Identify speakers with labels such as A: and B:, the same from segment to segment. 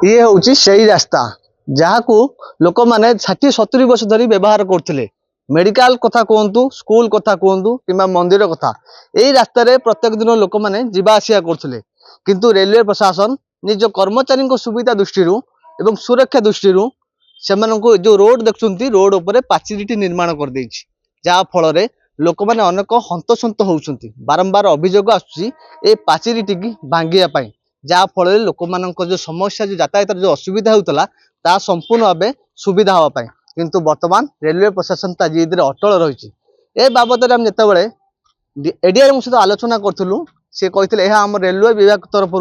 A: ये हूँ से रास्ता जहाँ को लोक मैंने 60-70 वर्ष धरी व्यवहार करते मेडिकल कथा कहतु स्कूल कथा कहतु कि मंदिर कथा यही रास्त प्रत्येक दिन लोक मैंने जावासिया करते किंतु रेलवे प्रशासन निज कर्मचारी सुविधा दृष्टि एवं सुरक्षा दृष्टि से जो रोड देखुं रोड उपर पाचेरी निर्माण कर देछि जहाँ फल लोक मैंने अनेक हंतसंत होउछंती बारंबार अभियोग आसुची ए पाचेरी टी भांगिया जहाँ फल लोक मान जो समस्या जो यातायात जो असुविधा होता ता संपूर्ण भाव सुविधा हाँपाई किंतु वर्तमान रेलवे प्रशासन ता जिद अटल रही ए बाबद आम जिते एडीआरएम सहित आलोचना करूँ सी कहते हैं आम रेलवे विभाग तरफ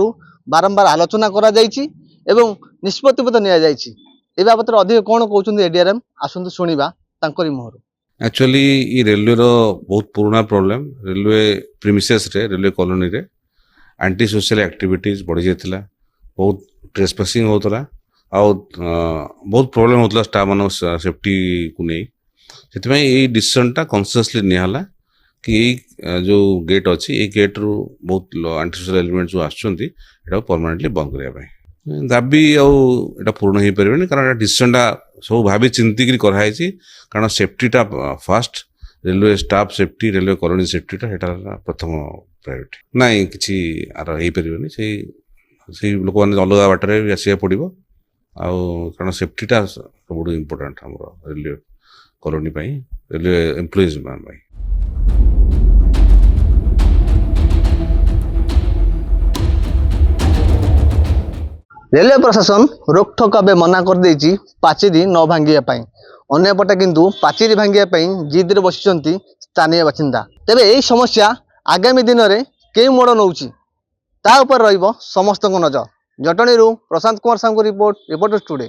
A: बारंबार आलोचना करा निष्पत्ति नि बाबद अधिक कौन कहते एडीआरएम आसतु शुणा मुहर
B: एक्चुअली ये रेलवे रो बहुत पुराना प्रॉब्लम रेलवे प्रीमिसेस रे रेलवे कॉलोनी रे एंटी सोशल एक्टिविटीज बढ़ी जाता बहुत ट्रेसपासिंग होता बहुत प्रॉब्लम होता स्टाफ मान सेफ्टी को नहीं से यही डिसीजनटा कन्सियसली निहाला कि यही जो गेट अच्छी ये गेट रू बहुत एंटी सोशल एलिमेंट जो आसुँच परमानेंटली बंद करने दाबी आटा पूर्ण हो पारे कारण डिसीजनटा सब भावी चिंतिक कराई कारण सेफ्टीटा first railway staff safety railway colony सेफ्टीटा प्रथम प्रायोरिटी नाई किसी आर हो पारे से लोक मैंने अलग बाटर भी आसा पड़ो कारण सेफ्टीटा सब इम्पोर्टाट आम रेलवे कॉलोनी रेलवे एम्प्लॉइज मान
A: रेलवे प्रशासन रोकठोक भाव मना कर देछि पाचेरी न भांगिया अन्यपटे किंतु पाचेरी भांगिया जिद बसिचंती स्थानीय बासिंदा तेबे यही समस्या आगामी दिन में के मोड़ नौछि ता उपर रहिबो समस्त नजर जटणी Prashant Kumar Sahu report reporters today.